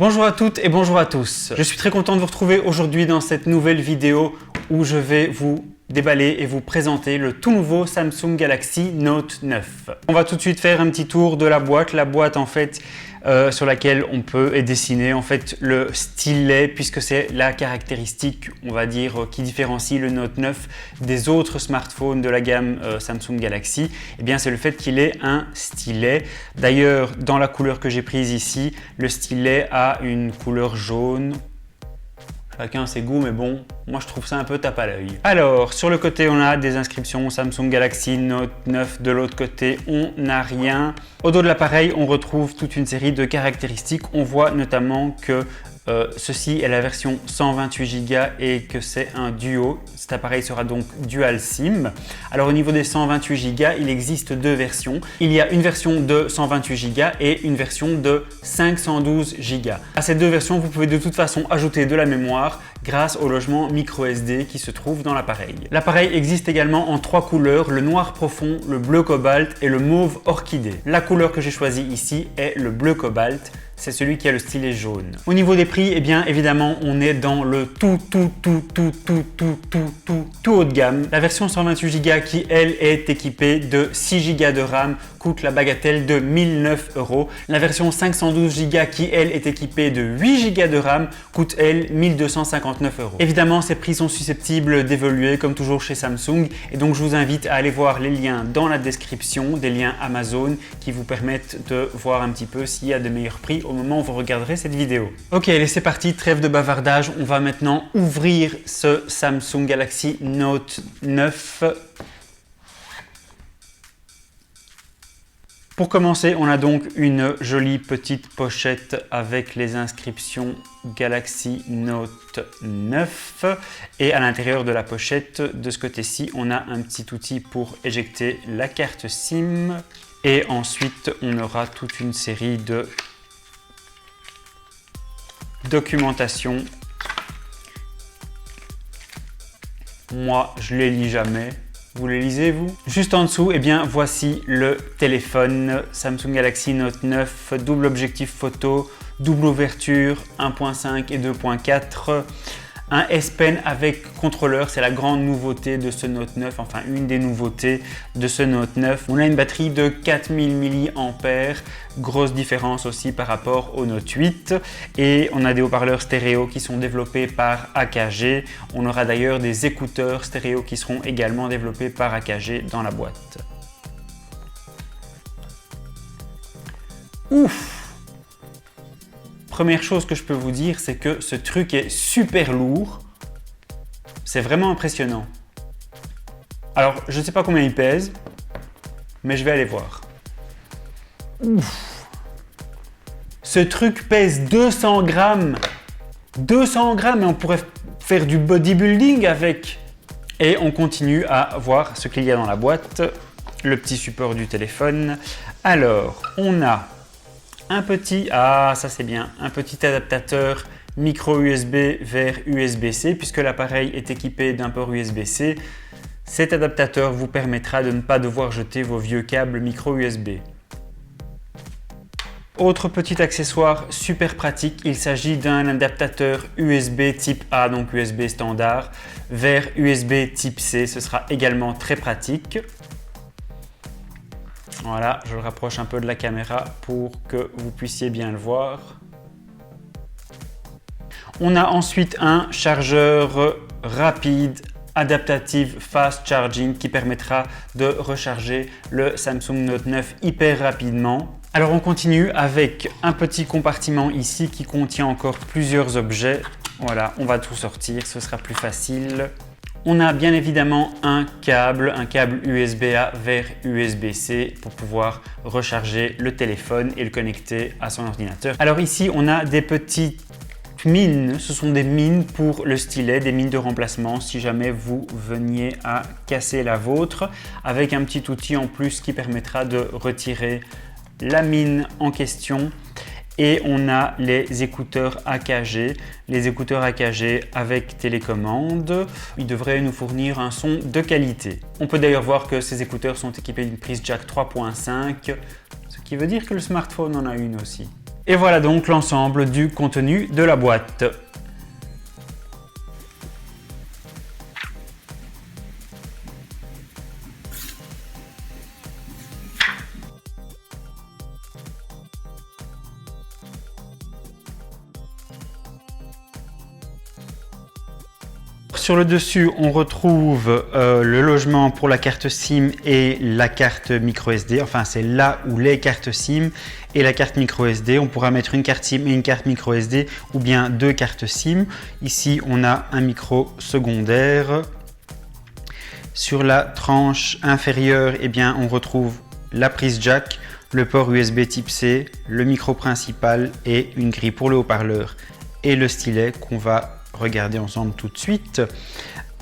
Bonjour à toutes et bonjour à tous. Je suis très content de vous retrouver aujourd'hui dans cette nouvelle vidéo où je vais vous déballer et vous présenter le tout nouveau Samsung Galaxy Note 9. On va tout de suite faire un petit tour de la boîte. La boîte en fait sur laquelle on peut dessiner en fait le stylet, puisque c'est la caractéristique, on va dire, qui différencie le Note 9 des autres smartphones de la gamme Samsung Galaxy. Eh bien, c'est le fait qu'il ait un stylet. D'ailleurs, dans la couleur que j'ai prise ici, le stylet a une couleur jaune. Chacun ses goûts, mais bon, moi je trouve ça un peu tape à l'œil. Alors, sur le côté, on a des inscriptions Samsung Galaxy Note 9. De l'autre côté, on n'a rien. Au dos de l'appareil, on retrouve toute une série de caractéristiques. On voit notamment que ceci est la version 128 Go et que c'est un duo. Cet appareil sera donc dual SIM. Alors au niveau des 128 Go, il existe deux versions. Il y a une version de 128 Go et une version de 512 Go. À ces deux versions, vous pouvez de toute façon ajouter de la mémoire grâce au logement micro SD qui se trouve dans l'appareil. L'appareil existe également en trois couleurs, le noir profond, le bleu cobalt et le mauve orchidée. La couleur que j'ai choisie ici est le bleu cobalt. C'est celui qui a le stylet jaune. Au niveau des prix, eh bien évidemment, on est dans le tout haut de gamme. La version 128 Go qui, elle, est équipée de 6 Go de RAM coûte la bagatelle de 1009 €. La version 512 Go qui, elle, est équipée de 8 Go de RAM coûte, elle, 1259 €. Évidemment, ces prix sont susceptibles d'évoluer comme toujours chez Samsung et donc je vous invite à aller voir les liens dans la description, des liens Amazon qui vous permettent de voir un petit peu s'il y a de meilleurs prix au moment où vous regarderez cette vidéo. Ok, allez, c'est parti, trêve de bavardage. On va maintenant ouvrir ce Samsung Galaxy Note 9. Pour commencer, on a donc une jolie petite pochette avec les inscriptions Galaxy Note 9 et à l'intérieur de la pochette, de ce côté-ci, on a un petit outil pour éjecter la carte SIM et ensuite on aura toute une série de documentation. Moi, je les lis jamais. Vous les lisez, vous? Juste en dessous, eh bien, voici le téléphone Samsung Galaxy Note 9, double objectif photo, double ouverture, 1.5 et 2.4. Un S Pen avec contrôleur, c'est la grande nouveauté de ce Note 9, enfin une des nouveautés de ce Note 9. On a une batterie de 4000 mAh, grosse différence aussi par rapport au Note 8. Et on a des haut-parleurs stéréo qui sont développés par AKG. On aura d'ailleurs des écouteurs stéréo qui seront également développés par AKG dans la boîte. Ouf! Première chose que je peux vous dire, c'est que ce truc est super lourd. C'est vraiment impressionnant. Alors, je ne sais pas combien il pèse, mais je vais aller voir. Ouf. Ce truc pèse 200 grammes. 200 grammes et on pourrait faire du bodybuilding avec. Et on continue à voir ce qu'il y a dans la boîte. Le petit support du téléphone. Alors, on a un petit, ça c'est bien, un petit adaptateur micro USB vers USB-C puisque l'appareil est équipé d'un port USB-C. Cet adaptateur vous permettra de ne pas devoir jeter vos vieux câbles micro USB. Autre petit accessoire super pratique, il s'agit d'un adaptateur USB type A, donc USB standard, vers USB type C. Ce sera également très pratique. Voilà, je le rapproche un peu de la caméra pour que vous puissiez bien le voir. On a ensuite un chargeur rapide, adaptative fast charging qui permettra de recharger le Samsung Note 9 hyper rapidement. Alors on continue avec un petit compartiment ici qui contient encore plusieurs objets. Voilà, on va tout sortir, ce sera plus facile. On a bien évidemment un câble USB-A vers USB-C pour pouvoir recharger le téléphone et le connecter à son ordinateur. Alors ici, on a des petites mines. Ce sont des mines pour le stylet, des mines de remplacement si jamais vous veniez à casser la vôtre, avec un petit outil en plus qui permettra de retirer la mine en question. Et on a les écouteurs AKG, avec télécommande. Ils devraient nous fournir un son de qualité. On peut d'ailleurs voir que ces écouteurs sont équipés d'une prise jack 3.5, ce qui veut dire que le smartphone en a une aussi. Et voilà donc l'ensemble du contenu de la boîte. Sur le dessus, on retrouve le logement pour la carte SIM et la carte micro SD. Enfin, c'est là où les cartes SIM et la carte micro SD. On pourra mettre une carte SIM et une carte micro SD ou bien deux cartes SIM. Ici, on a un micro secondaire. Sur la tranche inférieure, eh bien, on retrouve la prise jack, le port USB type C, le micro principal et une grille pour le haut-parleur et le stylet qu'on va regarder ensemble tout de suite.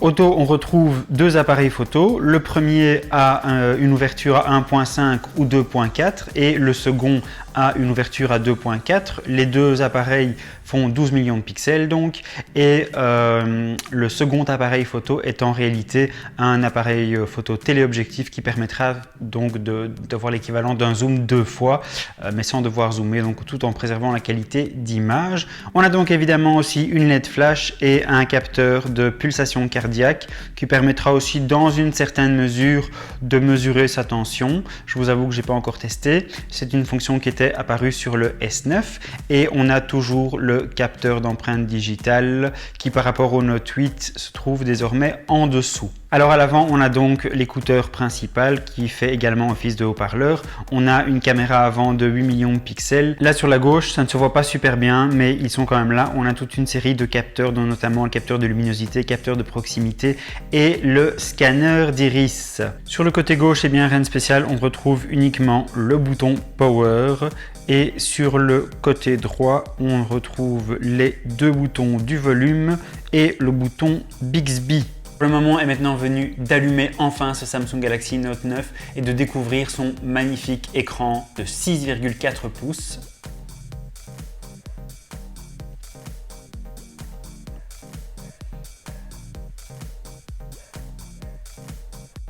Au dos, on retrouve deux appareils photo. Le premier a une ouverture à 1.5 ou 2.4 et le second a une ouverture à 2.4. Les deux appareils font 12 millions de pixels donc, et le second appareil photo est en réalité un appareil photo téléobjectif qui permettra donc d'avoir l'équivalent d'un zoom 2 fois, mais sans devoir zoomer, donc tout en préservant la qualité d'image. On a donc évidemment aussi une LED flash et un capteur de pulsation cardiaque qui permettra aussi dans une certaine mesure de mesurer sa tension. Je vous avoue que j'ai pas encore testé. C'est une fonction qui était apparue sur le S9 et on a toujours le capteur d'empreinte digitale qui par rapport au Note 8 se trouve désormais en dessous. Alors à l'avant, on a donc l'écouteur principal qui fait également office de haut-parleur. On a une caméra avant de 8 millions de pixels. Là sur la gauche, ça ne se voit pas super bien, mais ils sont quand même là. On a toute une série de capteurs, dont notamment le capteur de luminosité, capteur de proximité et le scanner d'iris. Sur le côté gauche, eh bien rien de spécial, on retrouve uniquement le bouton Power. Et sur le côté droit, on retrouve les deux boutons du volume et le bouton Bixby. Le moment est maintenant venu d'allumer enfin ce Samsung Galaxy Note 9 et de découvrir son magnifique écran de 6,4 pouces.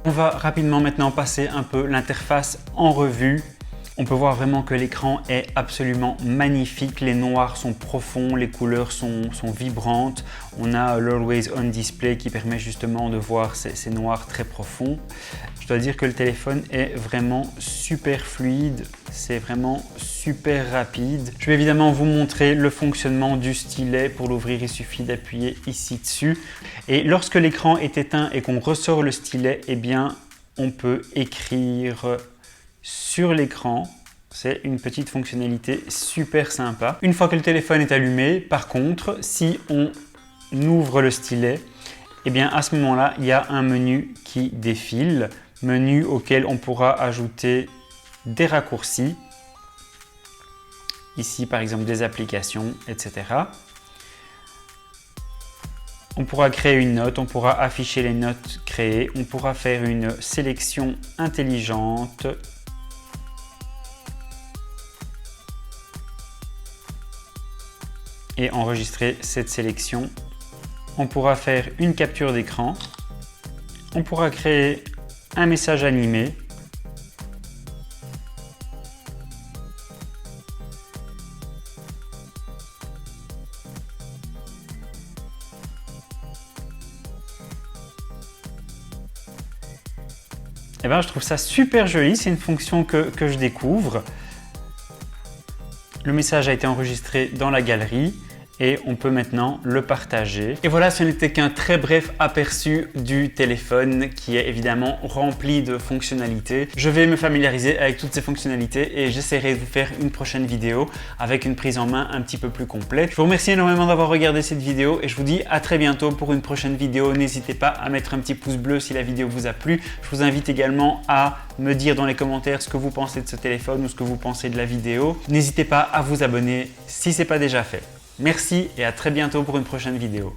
On va rapidement maintenant passer un peu l'interface en revue. On peut voir vraiment que l'écran est absolument magnifique, les noirs sont profonds, les couleurs sont vibrantes. On a l'Always On Display qui permet justement de voir ces noirs très profonds. Je dois dire que le téléphone est vraiment super fluide, c'est vraiment super rapide. Je vais évidemment vous montrer le fonctionnement du stylet. Pour l'ouvrir, il suffit d'appuyer ici dessus. Et lorsque l'écran est éteint et qu'on ressort le stylet, eh bien, on peut écrire sur l'écran. C'est une petite fonctionnalité super sympa. Une fois que le téléphone est allumé, par contre, si on ouvre le stylet, eh bien à ce moment-là, il y a un menu qui défile, menu auquel on pourra ajouter des raccourcis. Ici, par exemple, des applications, etc. On pourra créer une note, on pourra afficher les notes créées, on pourra faire une sélection intelligente. Et enregistrer cette sélection. On pourra faire une capture d'écran. On pourra créer un message animé. Et bien, je trouve ça super joli, c'est une fonction que je découvre. Le message a été enregistré dans la galerie et on peut maintenant le partager. Et voilà, ce n'était qu'un très bref aperçu du téléphone qui est évidemment rempli de fonctionnalités. Je vais me familiariser avec toutes ces fonctionnalités et j'essaierai de vous faire une prochaine vidéo avec une prise en main un petit peu plus complète. Je vous remercie énormément d'avoir regardé cette vidéo et je vous dis à très bientôt pour une prochaine vidéo. N'hésitez pas à mettre un petit pouce bleu si la vidéo vous a plu. Je vous invite également à me dire dans les commentaires ce que vous pensez de ce téléphone ou ce que vous pensez de la vidéo. N'hésitez pas à vous abonner si ce n'est pas déjà fait. Merci et à très bientôt pour une prochaine vidéo.